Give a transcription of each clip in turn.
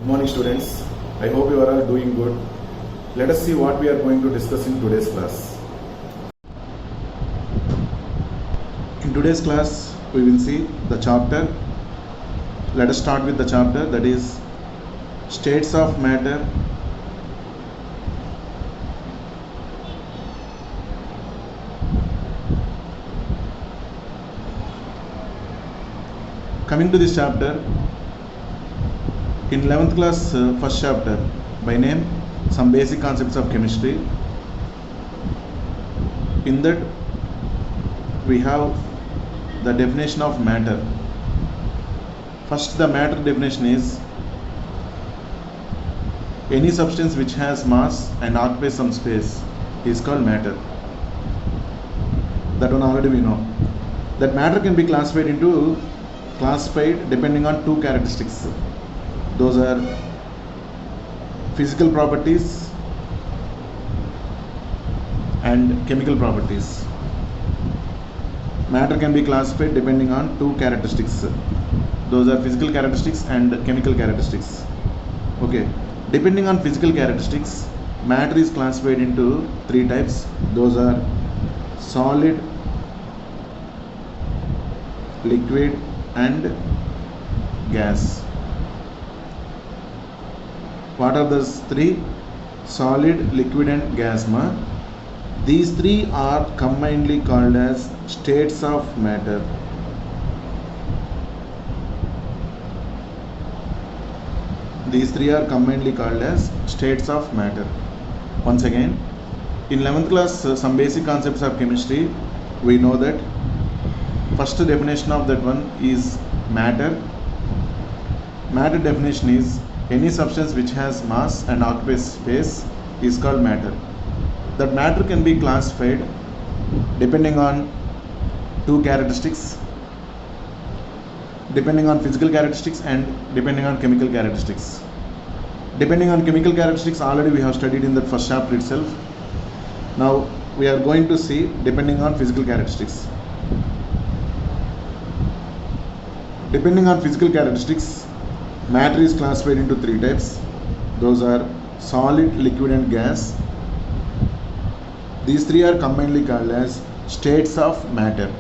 Good morning students. I hope you are all doing good. Let us see what we are going to discuss in today's class. In today's class we will see the chapter. Let us start with the chapter, that is states of matter. Coming to this chapter, in 11th class first chapter by name some basic concepts of chemistry. In that we have the definition of matter. First, the matter definition is any substance which has mass and occupies some space is called matter. That one already we know. That matter can be classified depending on two characteristics. Those are physical properties and chemical properties. Matter can be classified depending on two characteristics. Those are physical characteristics and chemical characteristics. Okay. Depending on physical characteristics, matter is classified into three types. Those are solid, liquid and gas. What are those three? Solid, liquid and gas. These three are combinedly called as states of matter. These three are combinedly called as states of matter. Once again, in 11th class some basic concepts of chemistry, we know that first definition of that one is matter. Matter definition is any substance which has mass and occupies space is called matter. That matter can be classified depending on two characteristics, depending on physical characteristics and depending on chemical characteristics. Depending on chemical characteristics already we have studied in the first chapter itself. Now we are going to see depending on physical characteristics. Depending on physical characteristics, matter is classified into three types. Those are solid, liquid and gas. These three are combinedly called as states of matter.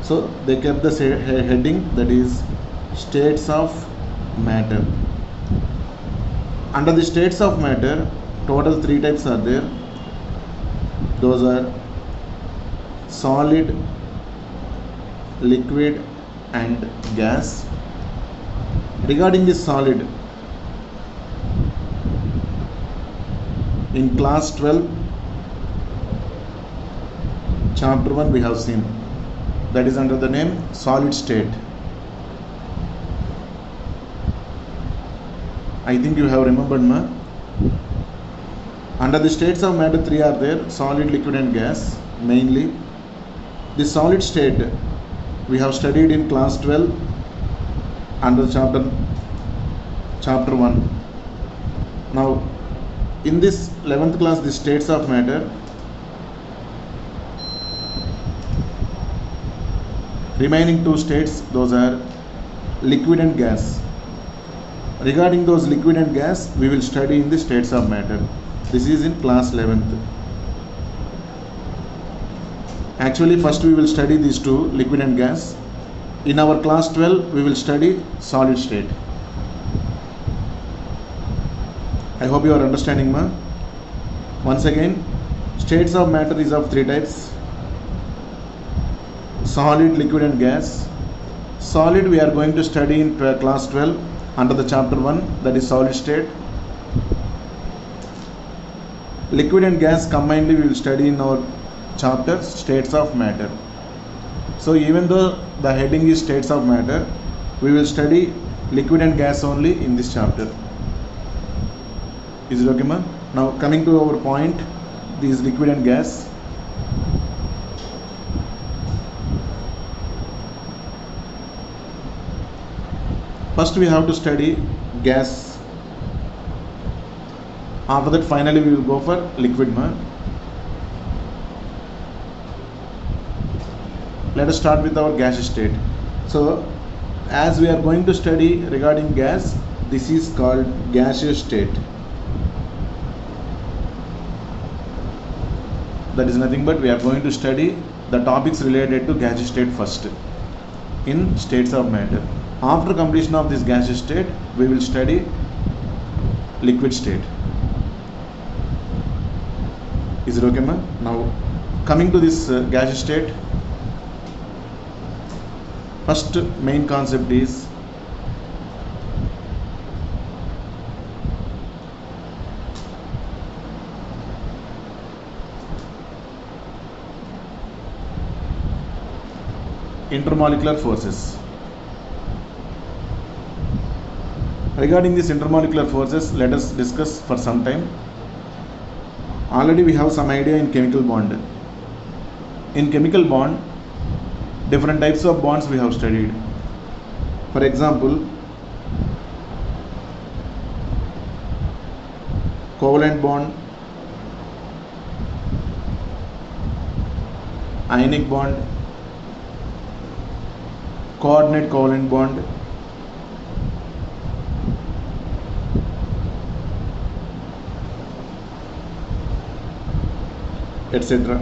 So they kept the heading, that is states of matter. Under the states of matter, total three types are there. Those are solid, liquid and gas. Regarding this solid, in class 12 chapter 1 we have seen, that is under the name solid state. I think you have remembered, Under the states of matter, three are there: solid, liquid and gas. Mainly the solid state we have studied in class 12 under chapter 1. Now in this 11th class, the states of matter, remaining two states, those are liquid and gas. Regarding those liquid and gas, we will study in the states of matter. This is in class 11th. Actually first we will study these two, liquid and gas. In our class 12 we will study solid state. I hope you are understanding, Once again, states of matter is of three types: solid, liquid and gas. Solid we are going to study in class 12 under the chapter 1, that is solid state. Liquid and gas combinedly we will study in our chapter states of matter. So even though the heading is states of matter, we will study liquid and gas only in this chapter. Is it okay, man? Now coming to our point, these liquid and gas. First we have to study gas. After that finally we will go for liquid, Let us start with our gas state. So as we are going to study regarding gas, This is called gaseous state. That is nothing but we are going to study the topics related to gaseous state first in states of matter. After completion of this gaseous state, we will study liquid state. Is it okay, ma? Now, coming to this gaseous state, first main concept is intermolecular forces. Regarding these intermolecular forces, let us discuss for some time. Already we have some idea in chemical bond. In chemical bond, different types of bonds we have studied. For example, covalent bond, ionic bond, coordinate covalent bond, etc.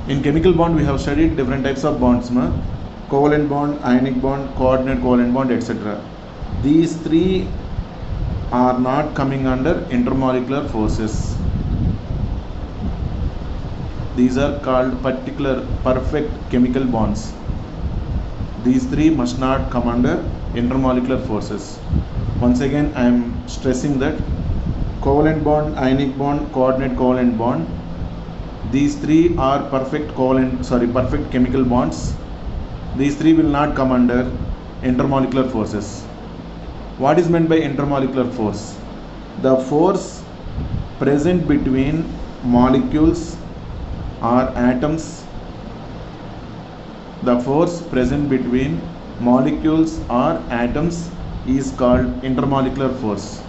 In chemical bond we have studied different types of bonds, covalent bond, ionic bond, coordinate covalent bond, etc. These three are not coming under intermolecular forces. These are called particular perfect chemical bonds. These three must not come under intermolecular forces. Once again, I am stressing that covalent bond, ionic bond, coordinate covalent bond, these three are perfect chemical bonds. These three will not come under intermolecular forces. What is meant by intermolecular force? The force present between molecules or atoms. The force present between molecules or atoms is called intermolecular force.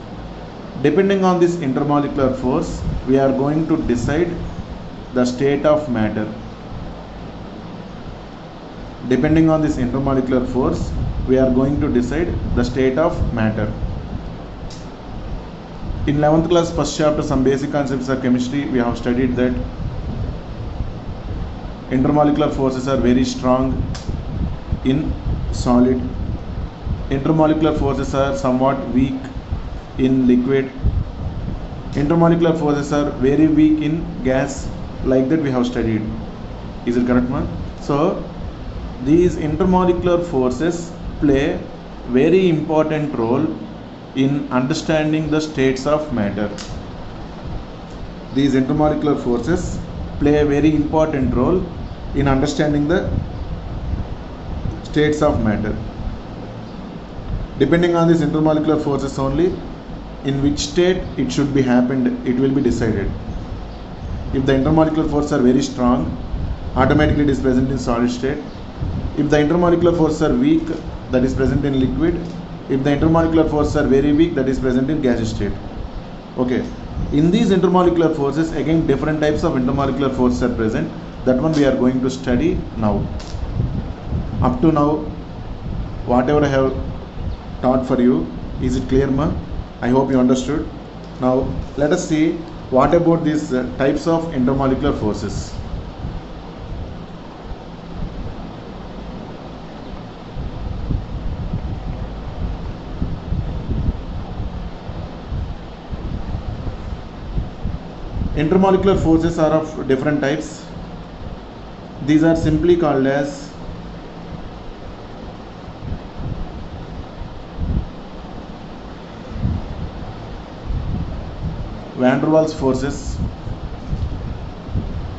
Depending on this intermolecular force, we are going to decide the state of matter. Depending on this intermolecular force, we are going to decide the state of matter. In 11th class first chapter, some basic concepts of chemistry, we have studied that intermolecular forces are very strong in solid. Intermolecular forces are somewhat weak in liquid. Intermolecular forces are very weak in gas. Like that we have studied. Is it correct, man? So these intermolecular forces play very important role in understanding the states of matter. These intermolecular forces play a very important role in understanding the states of matter. Depending on these intermolecular forces only, in which state it should be happened, it will be decided. If the intermolecular forces are very strong, automatically it is present in solid state. If the intermolecular forces are weak, that is present in liquid. If the intermolecular forces are very weak, that is present in gaseous state. Okay. In these intermolecular forces, again different types of intermolecular forces are present. That one we are going to study now. Up to now, whatever I have taught for you, is it clear, ma? I hope you understood. Now let us see what about these types of intermolecular forces. Intermolecular forces are of different types. These are simply called as van der Waals forces.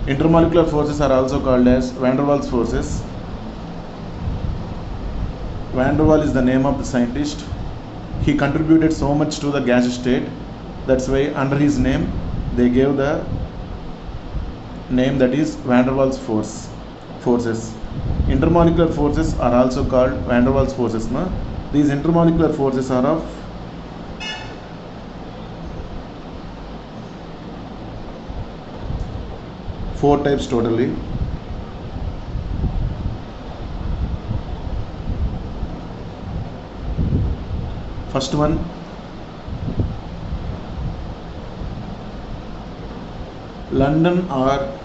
Intermolecular forces are also called as van der Waals forces. Van der Waals is the name of the scientist. He contributed so much to the gaseous state. That's why under his name they gave the name that is van der Waals forces. Intermolecular forces are also called van der Waals forces. These intermolecular forces are of four types totally. First one, London or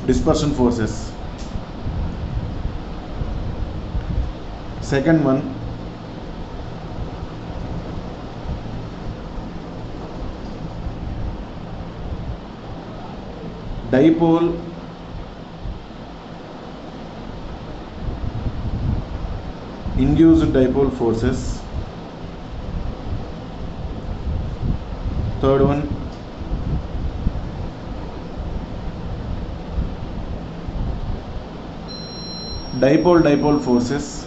dispersion forces. Second one, dipole induced dipole forces. Third one, dipole forces.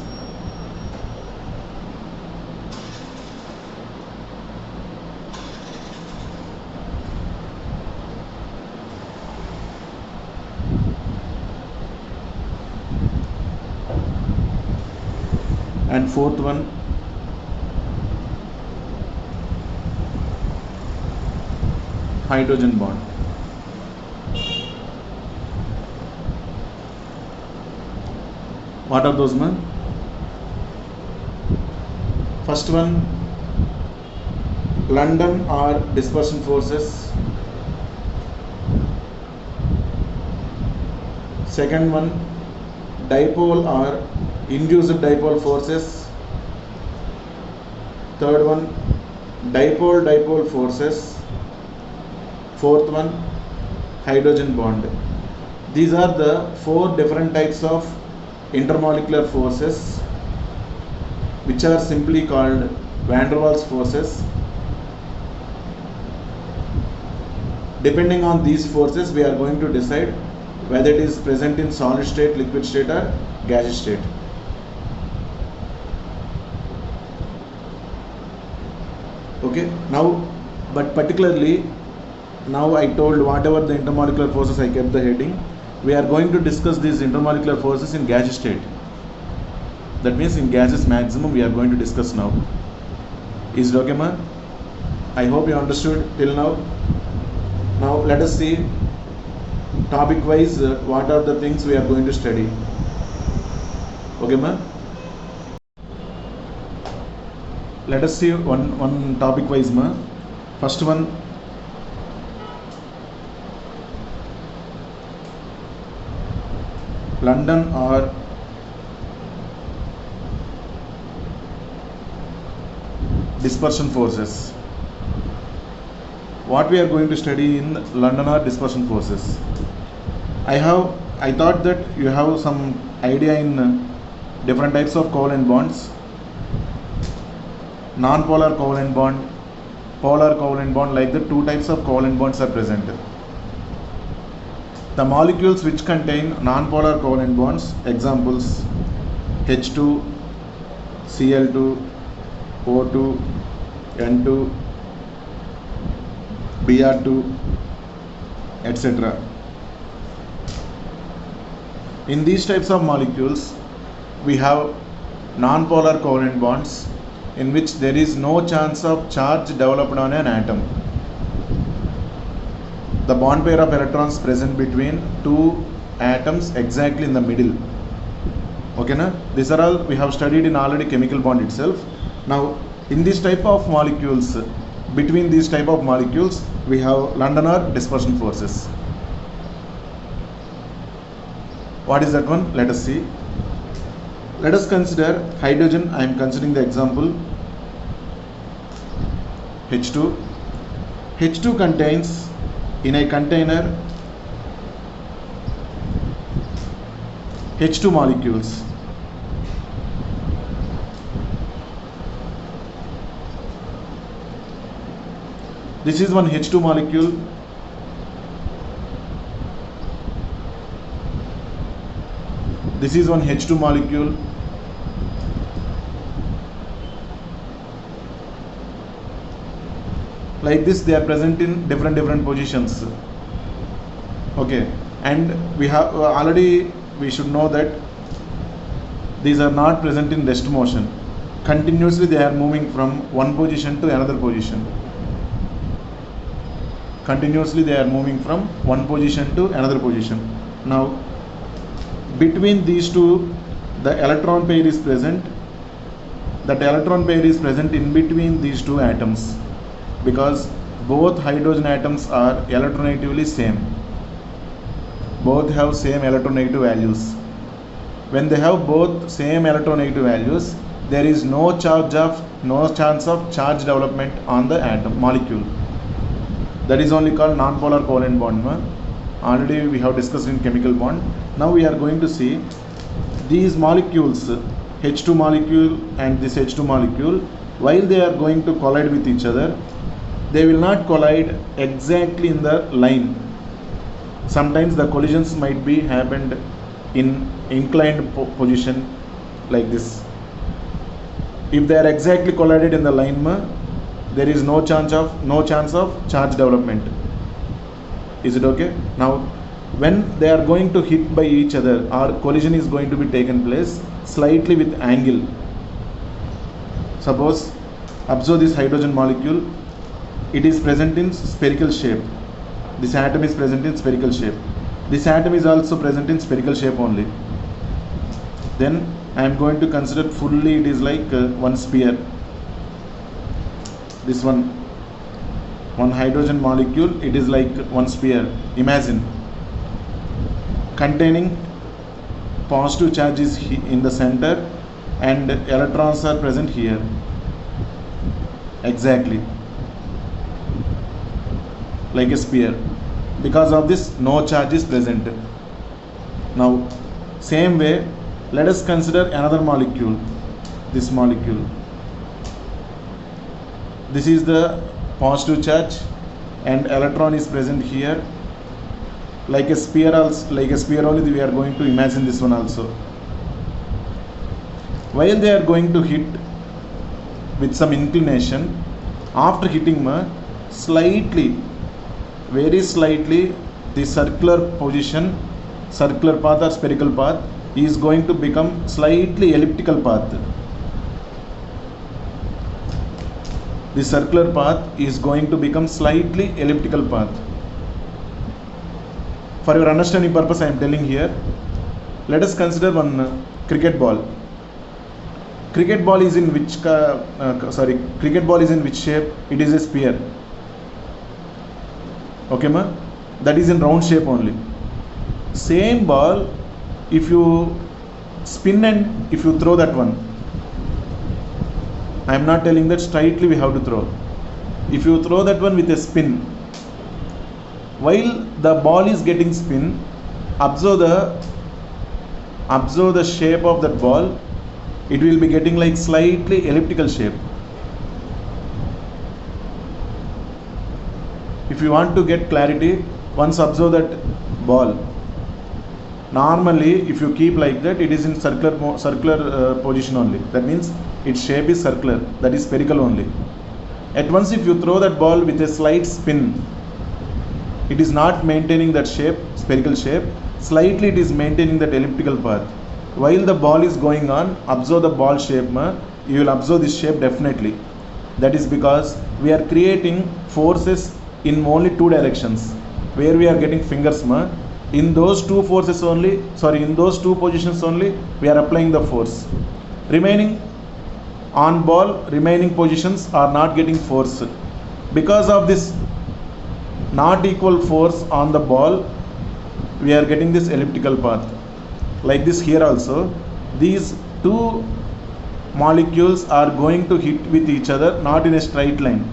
And fourth one, hydrogen bond. What are those, man? First one, London or dispersion forces. Second one, dipole or induced dipole forces. Third one, dipole forces. Fourth one, hydrogen bond. These are the four different types of intermolecular forces which are simply called van der Waals forces. Depending on these forces, we are going to decide whether it is present in solid state, liquid state or gaseous state. Okay, now, but particularly now I told whatever the intermolecular forces, I kept the heading. We are going to discuss these intermolecular forces in gaseous state. That means in gases maximum we are going to discuss now. Is it okay, man? I hope you understood till now. Now let us see topic wise what are the things we are going to study. Okay, man? Let us see one topic wise, man. First one, London or dispersion forces. What we are going to study in London or dispersion forces? I thought that you have some idea in different types of covalent bonds. Non-polar covalent bond, polar covalent bond, like the two types of covalent bonds are present. The molecules which contain non-polar covalent bonds, examples H2, Cl2, O2, N2, Br2, etc. In these types of molecules, we have non-polar covalent bonds in which there is no chance of charge developed on an atom. The bond pair of electrons present between two atoms exactly in the middle. Okay, na? These are all we have studied in already chemical bond itself. Now, in this type of molecules, between these type of molecules, we have London or dispersion forces. What is that one? Let us see. Let us consider hydrogen. I am considering the example H2. H2 contains in a container H2 molecules. This is one H2 molecule. This is one H2 molecule. Like this, they are present in different positions. Okay, and we have already, we should know that these are not present in rest motion. Continuously they are moving from one position to another position. Continuously they are moving from one position to another position. Now between these two the electron pair is present. That electron pair is present in between these two atoms because both hydrogen atoms are electronegatively same. Both have same electronegative values. When they have both same electronegative values, there is no chance of charge development on the atom molecule. That is only called non-polar covalent bond. Already we have discussed in chemical bond. Now we are going to see these molecules, H2 molecule and this H2 molecule, while they are going to collide with each other, they will not collide exactly in the line. Sometimes the collisions might be happened in inclined position like this. If they are exactly collided in the line, there is no chance of charge development. Is it okay? Now when they are going to hit by each other, or collision is going to be taken place slightly with angle. Suppose observe this hydrogen molecule, it is present in spherical shape. This atom is present in spherical shape. This atom is also present in spherical shape only. Then I am going to consider fully it is like one sphere. This one hydrogen molecule, it is like one sphere. Imagine containing positive charge is in the center and electrons are present here. Exactly like a sphere. Because of this, no charge is present. Now same way, let us consider another molecule. This molecule, this is the positive charge and electron is present here. Like a sphere only we are going to imagine this one also. While they are going to hit with some inclination, after hitting slightly, very slightly, the circular position, circular path or spherical path is going to become slightly elliptical path. The circular path is going to become slightly elliptical path. For your understanding purpose I am telling here. Let us consider one cricket ball. Cricket ball is in which shape? It is a sphere. Okay ma? That is in round shape only. Same ball, if you spin and if you throw that one, I am not telling that straightly we have to throw. If you throw that one with a spin, while the ball is getting spin, observe the shape of that ball. It will be getting like slightly elliptical shape. If you want to get clarity, once observe that ball. Normally if you keep like that, it is in circular position only. That means its shape is circular, that is spherical only. At once if you throw that ball with a slight spin, it is not maintaining that shape, spherical shape. Slightly it is maintaining that elliptical path. While the ball is going on, observe the ball shape. You will observe this shape definitely. That is because we are creating forces in only two directions. Where we are getting fingers, in those two forces only, in those two positions only, we are applying the force. Remaining on ball, remaining positions are not getting force. Because of this not equal force on the ball, we are getting this elliptical path. Like this here also, these two molecules are going to hit with each other not in a straight line.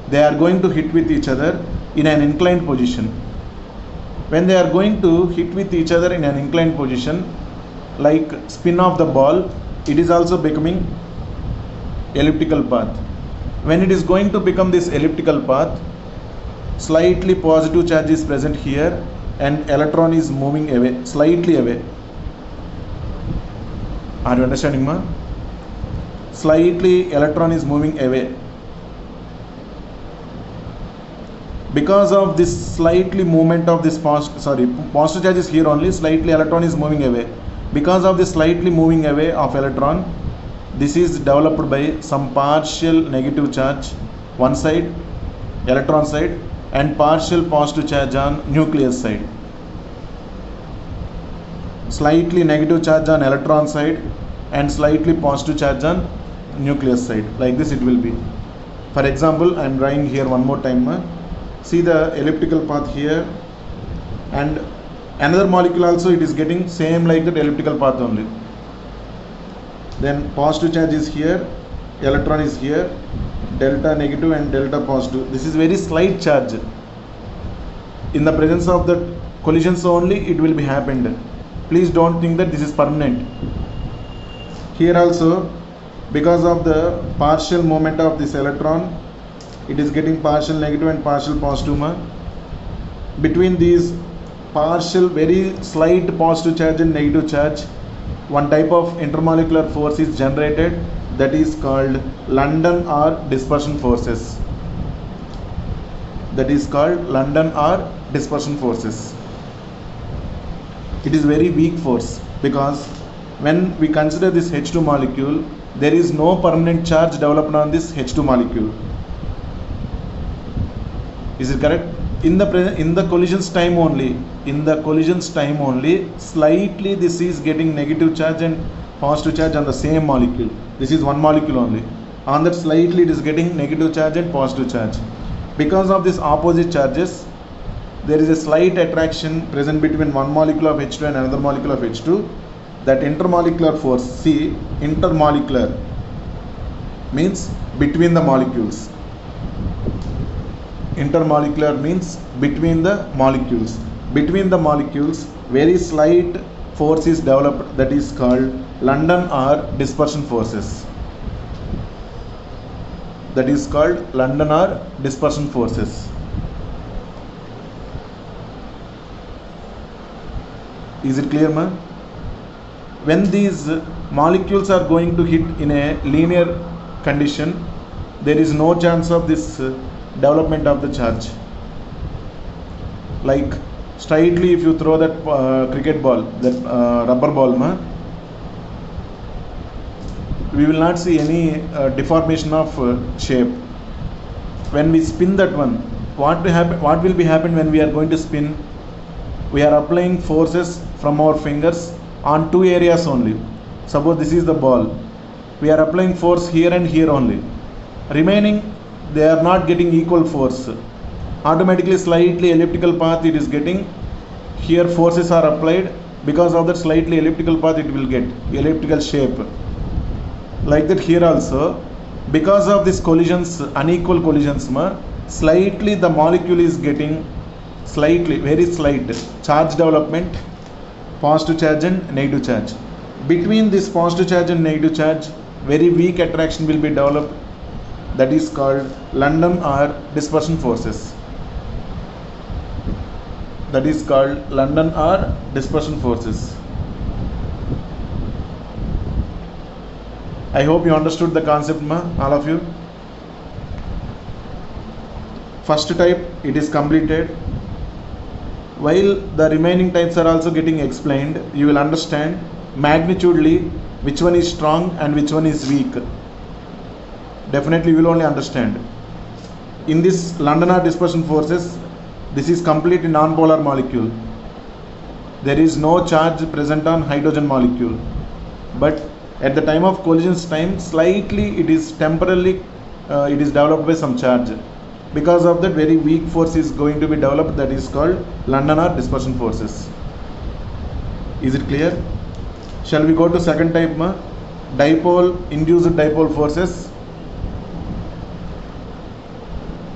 They are going to hit with each other in an inclined position. When they are going to hit with each other in an inclined position, like spin of the ball, it is also becoming elliptical path. When it is going to become this elliptical path, slightly positive charge is present here and electron is moving away, slightly away. Are you understanding, ma? Slightly electron is moving away. Because of this slightly movement of this positive charge is here only, slightly electron is moving away. Because of this slightly moving away of electron, this is developed by some partial negative charge one side, electron side, and partial positive charge on nucleus side. slightly negative charge on electron side and slightly positive charge on nucleus side. Like this it will be. For example, I am drawing here one more time. See the elliptical path here, and another molecule also it is getting same like that elliptical path only. Then positive charge is here, electron is here, delta negative and delta positive. This is very slight charge. In the presence of the collisions only it will be happened. Please don't think that this is permanent. Here also, because of the partial moment of this electron, it is getting partial negative and partial positive. Between these partial very slight positive charge and negative charge, one type of intermolecular force is generated, that is called London or dispersion forces. That is called London or dispersion forces. It is very weak force, because when we consider this H2 molecule, there is no permanent charge developed on this H2 molecule. Is it correct? In the collisions time only, slightly this is getting negative charge and positive charge on the same molecule. This is one molecule only. On that slightly it is getting negative charge and positive charge. Because of these opposite charges, there is a slight attraction present between one molecule of H2 and another molecule of H2. That intermolecular force, see, intermolecular means between the molecules. Intermolecular means between the molecules. Between the molecules, very slight force is developed, that is called London or dispersion forces. That is called London or dispersion forces. Is it clear, ma? When these molecules are going to hit in a linear condition, there is no chance of this development of the charge. Like straightly if you throw that cricket ball, that rubber ball, we will not see any deformation of shape. When we spin that one, what will be happen when we are going to spin? We are applying forces from our fingers on two areas only. Suppose this is the ball. We are applying force here and here only. Remaining, they are not getting equal force. Automatically slightly elliptical path it is getting. Here forces are applied. Because of that slightly elliptical path it will get elliptical shape. Like that here also, because of these collisions, unequal collisions, slightly the molecule is getting slightly, very slight charge development, positive charge and negative charge. Between this positive charge and negative charge, very weak attraction will be developed, that is called London or dispersion forces. That is called London or dispersion forces. I hope you understood the concept, all of you. First type, it is completed. While the remaining types are also getting explained, you will understand magnitudely which one is strong and which one is weak. Definitely you will only understand. In this London or dispersion forces, this is completely non-polar molecule. There is no charge present on hydrogen molecule. But at the time of collisions time, slightly it is temporarily it is developed by some charge. Because of that, very weak force is going to be developed, that is called London or dispersion forces. Is it clear? Shall we go to second type, dipole, induced dipole forces.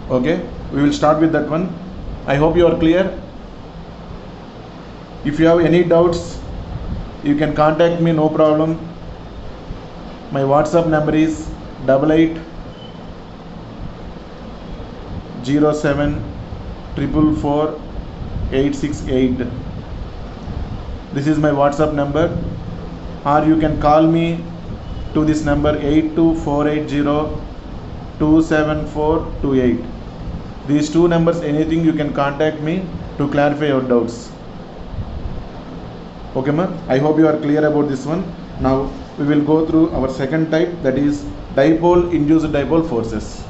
Okay, we will start with that one. I hope you are clear. If you have any doubts, you can contact me, no problem. My WhatsApp number is 88 07 444 868. This is my WhatsApp number, or you can call me to this number 82480 27428. These two numbers, anything you can contact me to clarify your doubts. Okay, ma? I hope you are clear about this one. Now we will go through our second type, that is dipole induced dipole forces.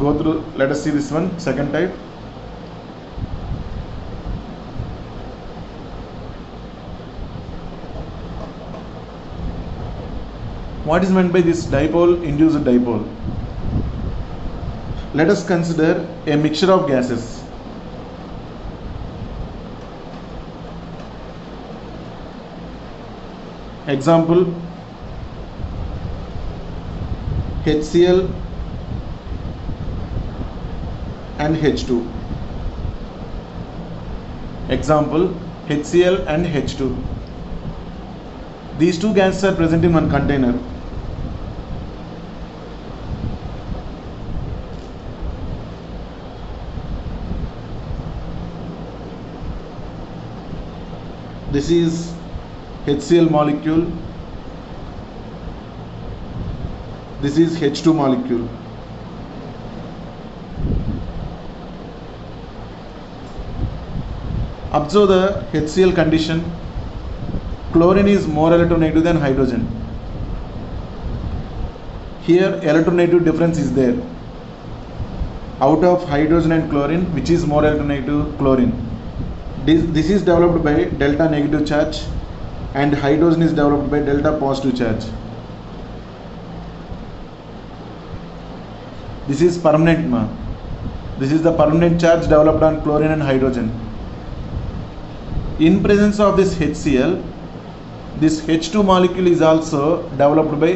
go through. Let us see this one, second type. What is meant by this dipole induced dipole? Let us consider a mixture of gases. Example, HCl and H2. Example, HCl and H2. These two gases are present in one container. This is HCl molecule. This is H2 molecule. Observe the HCl condition. Chlorine is more electronegative than hydrogen. Here electronegative difference is there. Out of hydrogen and chlorine, which is more electronegative? Chlorine. This is developed by delta negative charge, and hydrogen is developed by delta positive charge. This is permanent. This is the permanent charge developed on chlorine and hydrogen. In presence of this HCl, this H2 molecule is also developed by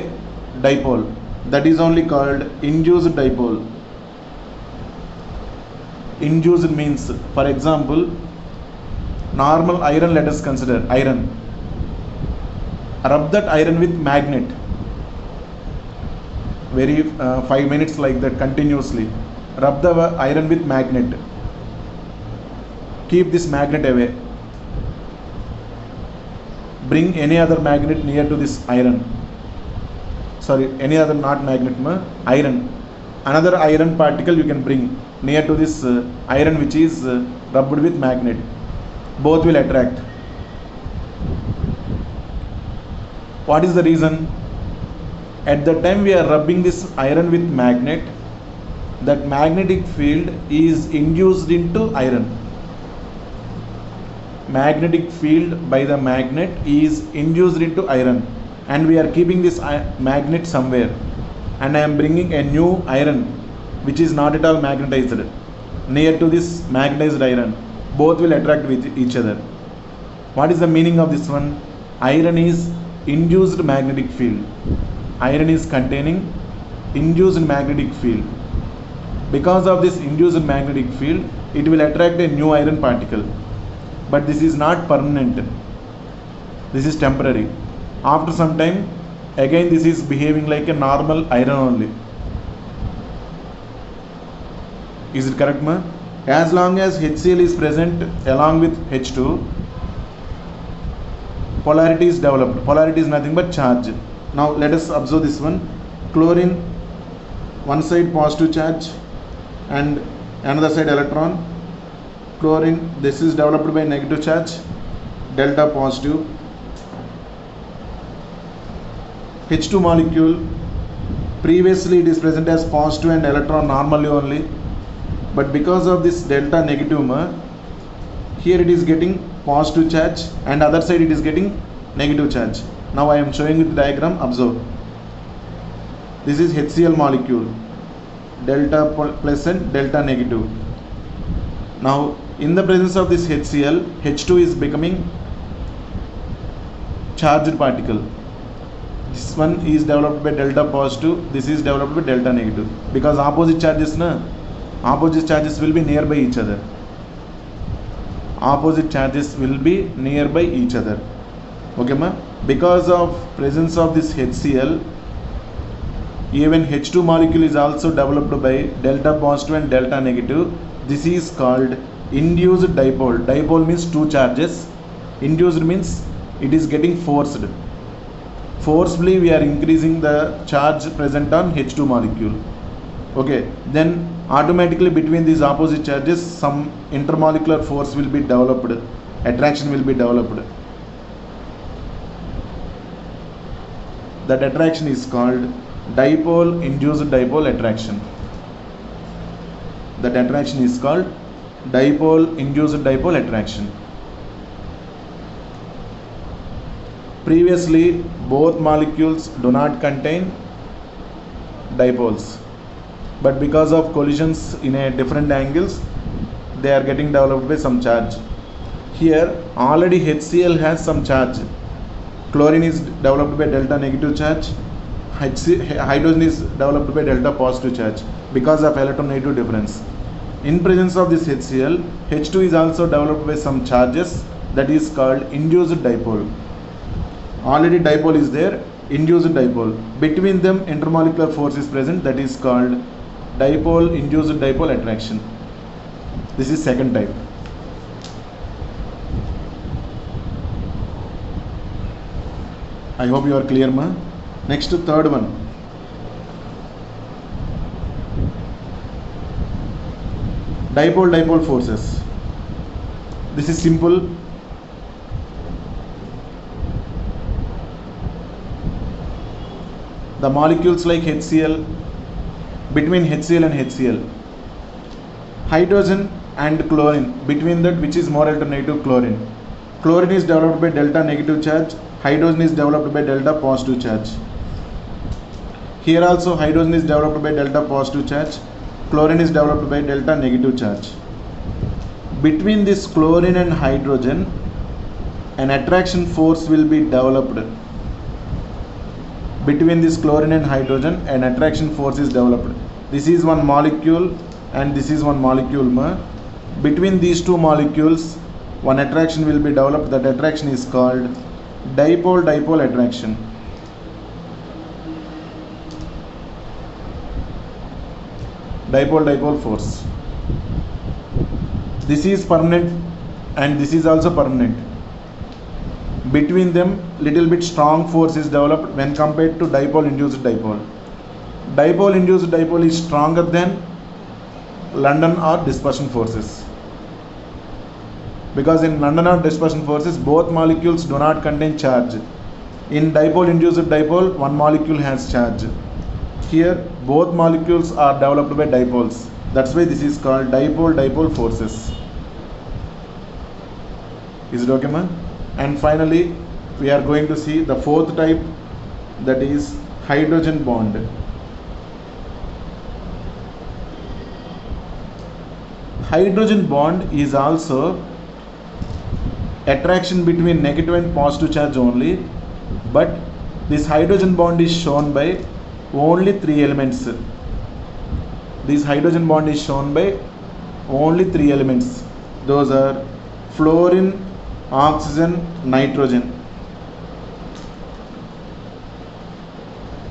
dipole. That is only called induced dipole. Induced means, for example, normal iron, let us consider iron. Rub that iron with magnet. Very 5 minutes like that continuously. Rub the iron with magnet. Keep this magnet away. Bring any other magnet near to this iron. Sorry, any other not magnet, iron. Another iron particle you can bring near to this iron which is rubbed with magnet. Both will attract. What is the reason? At the time we are rubbing this iron with magnet, that magnetic field is induced into iron. Magnetic field by the magnet is induced into iron, and we are keeping this magnet somewhere, and I am bringing a new iron which is not at all magnetized near to this magnetized iron. Both will attract with each other. What is the meaning of this one? Iron is induced magnetic field. Iron is containing induced magnetic field. Because of this induced magnetic field, it will attract a new iron particle. But this is not permanent. This is temporary. After some time, again this is behaving like a normal iron only. Is it correct, ma? As long as HCl is present along with H2, polarity is developed. Polarity is nothing but charge. Now let us observe this one. Chlorine, one side positive charge and another side electron. Chlorine, this is developed by negative charge, delta positive. H2 molecule, previously it is present as positive and electron normally only, but because of this delta negative, here it is getting positive charge and other side it is getting negative charge. Now I am showing you the diagram. Observe. This is HCl molecule, delta plus and delta negative. Now in the presence of this HCl, H2 is becoming charged particle. This one is developed by delta positive, this is developed by delta negative. Because opposite charges will be nearby each other. Opposite charges will be nearby each other. Okay, ma? Because of presence of this HCl, even H2 molecule is also developed by delta positive and delta negative. This is called induced dipole. Dipole means two charges. Induced means it is getting forced. Forcibly we are increasing the charge present on H2 molecule. Okay, then automatically between these opposite charges some intermolecular force will be developed. Attraction will be developed. That attraction is called dipole induced dipole attraction. That attraction is called dipole-induced dipole attraction. Previously, both molecules do not contain dipoles, but because of collisions in a different angles, they are getting developed by some charge. Here, already HCl has some charge. Chlorine is developed by delta negative charge. Hydrogen is developed by delta positive charge because of electronegative difference. In presence of this HCl, H2 is also developed by some charges, that is called induced dipole. Already dipole is there, induced dipole. Between them intermolecular force is present, that is called dipole induced dipole attraction. This is second type. I hope you are clear, ma. Next, third one. Dipole-dipole forces. This is simple. The molecules like HCl, between HCl and HCl, hydrogen and chlorine, between that which is more alternative, chlorine. Chlorine is developed by delta negative charge, hydrogen is developed by delta positive charge. Here also hydrogen is developed by delta positive charge, chlorine is developed by delta negative charge. Between this chlorine and hydrogen, an attraction force will be developed. Between this chlorine and hydrogen, an attraction force is developed. This is one molecule and this is one molecule. Between these two molecules, one attraction will be developed. That attraction is called dipole-dipole attraction. Dipole-dipole force. This is permanent and this is also permanent. Between them, little bit strong force is developed when compared to dipole-induced dipole. Dipole-induced dipole is stronger than London or dispersion forces. Because in London or dispersion forces, both molecules do not contain charge. In dipole-induced dipole, one molecule has charge. Here, both molecules are developed by dipoles. That's why this is called dipole-dipole forces. Is it okay, man? And finally, we are going to see the fourth type, that is hydrogen bond. Hydrogen bond is also attraction between negative and positive charge only, but this hydrogen bond is shown by only three elements. This hydrogen bond is shown by only three elements. Those are fluorine, oxygen, nitrogen.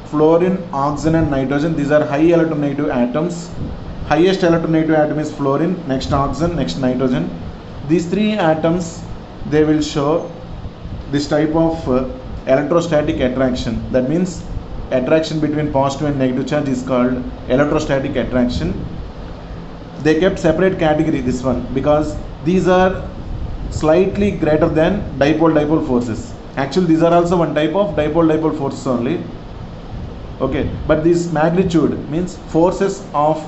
Fluorine, oxygen and nitrogen, these are high electronegative atoms. Highest electronegative atom is fluorine, next oxygen, next nitrogen. These three atoms, they will show this type of electrostatic attraction. That means attraction between positive and negative charge is called electrostatic attraction. They kept separate category, this one, because these are slightly greater than dipole-dipole forces. Actually, these are also one type of dipole-dipole forces only. Okay, but this magnitude means forces of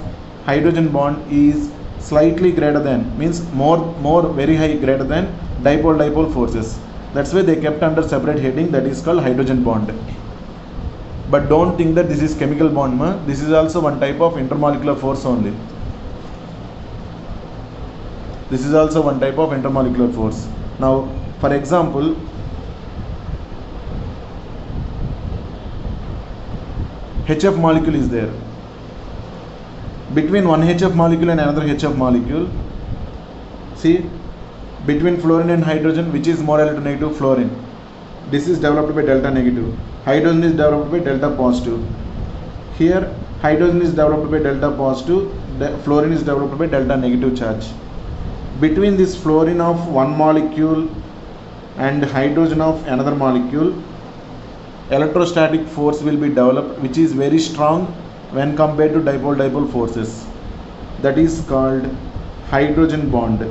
hydrogen bond is slightly greater than, means more very high, greater than dipole-dipole forces. That's why they kept under separate heading, that is called hydrogen bond. But don't think that this is chemical bond. This is also one type of intermolecular force only. This is also one type of intermolecular force. Now, for example, HF molecule is there. Between one HF molecule and another HF molecule, see, between fluorine and hydrogen, which is more electronegative? Fluorine. This is developed by delta negative. Hydrogen is developed by delta positive. Here, hydrogen is developed by delta positive, fluorine is developed by delta negative charge. Between this fluorine of one molecule and hydrogen of another molecule, electrostatic force will be developed, which is very strong when compared to dipole-dipole forces. That is called hydrogen bond.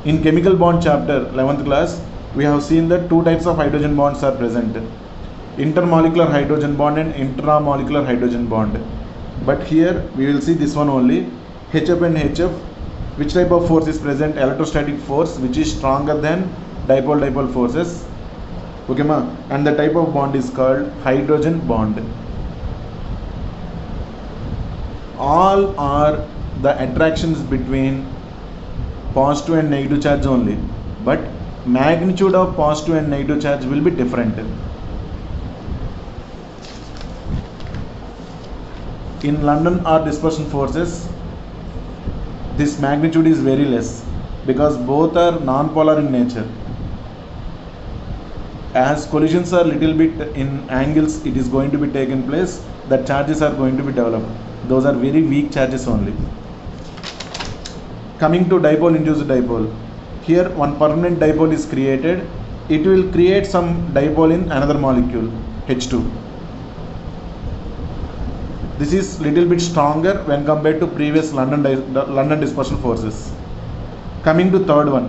In chemical bond chapter 11th class, we have seen that two types of hydrogen bonds are present: intermolecular hydrogen bond and intramolecular hydrogen bond. but here we will see this one only, HF and HF. Which type of force is present? Electrostatic force, which is stronger than dipole forces. Okay ma, and the type of bond is called hydrogen bond. All are the attractions between positive and negative charge only, but magnitude of positive and negative charge will be different. In London or dispersion forces, this magnitude is very less because both are non-polar in nature. As collisions are little bit in angles, it is going to be taken place, that charges are going to be developed. Those are very weak charges only. Coming to dipole induced dipole, here one permanent dipole is created. It will create some dipole in another molecule, H2. This is little bit stronger when compared to previous London dispersion forces. Coming to third one.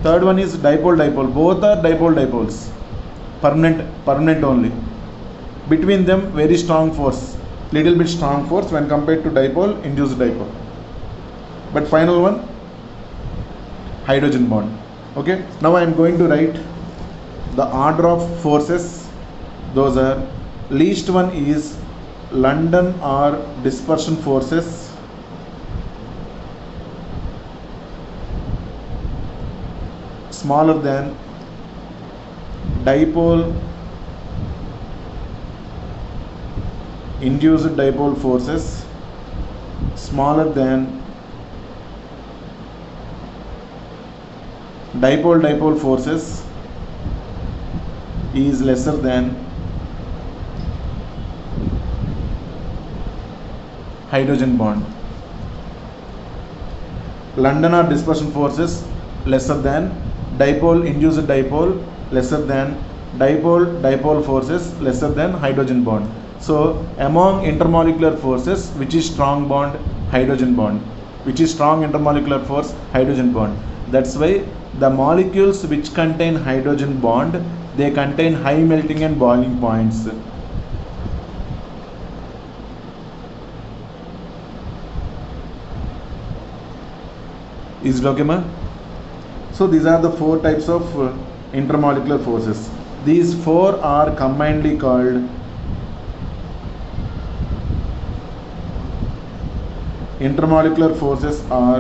Third one is dipole. Both are dipoles. Permanent only. Between them very strong force. Little bit strong force when compared to dipole induced dipole. But final one, hydrogen bond. Okay. Now I am going to write the order of forces. Those are, least one is London or dispersion forces, smaller than dipole induced dipole forces, smaller than dipole forces, is lesser than hydrogen bond. London or dispersion forces lesser than dipole induced dipole, lesser than dipole forces, lesser than hydrogen bond. So among intermolecular forces, which is strong bond? Hydrogen bond. Which is strong intermolecular force? Hydrogen bond. That's why the molecules which contain hydrogen bond, they contain high melting and boiling points. Is it okay, ma? So these are the four types of intermolecular forces. These four are combinedly called intermolecular forces are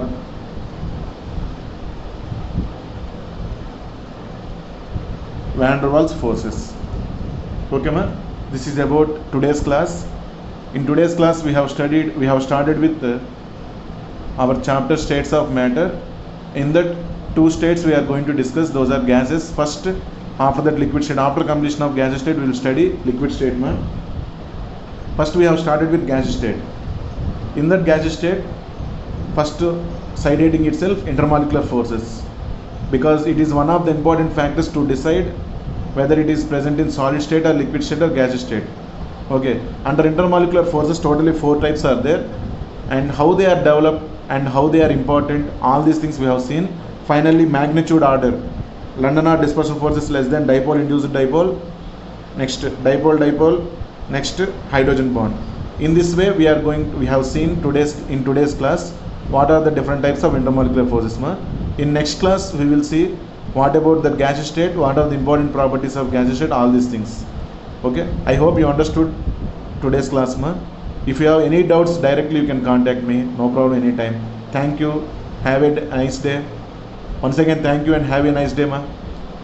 van der Waals forces. Okay, ma? This is about today's class. In today's class we have started with our chapter states of matter. In that, two states we are going to discuss. Those are gases first, after that liquid state. After completion of gas state we will study liquid state. First we have started with gas state. In that gas state, first side heading itself intermolecular forces, because it is one of the important factors to decide whether it is present in solid state or liquid state or gas state. Okay, under intermolecular forces totally four types are there, and how they are developed and how they are important, all these things we have seen. Finally, magnitude order. London or dispersion forces less than dipole induced dipole, next dipole, next hydrogen bond. In this way we have seen in today's class what are the different types of intermolecular forces. In next class we will see what about the gas state, what are the important properties of gas state, all these things. Okay, I hope you understood today's class. If you have any doubts, directly you can contact me, no problem, anytime. Thank you, have a nice day. Once again, thank you and have a nice day.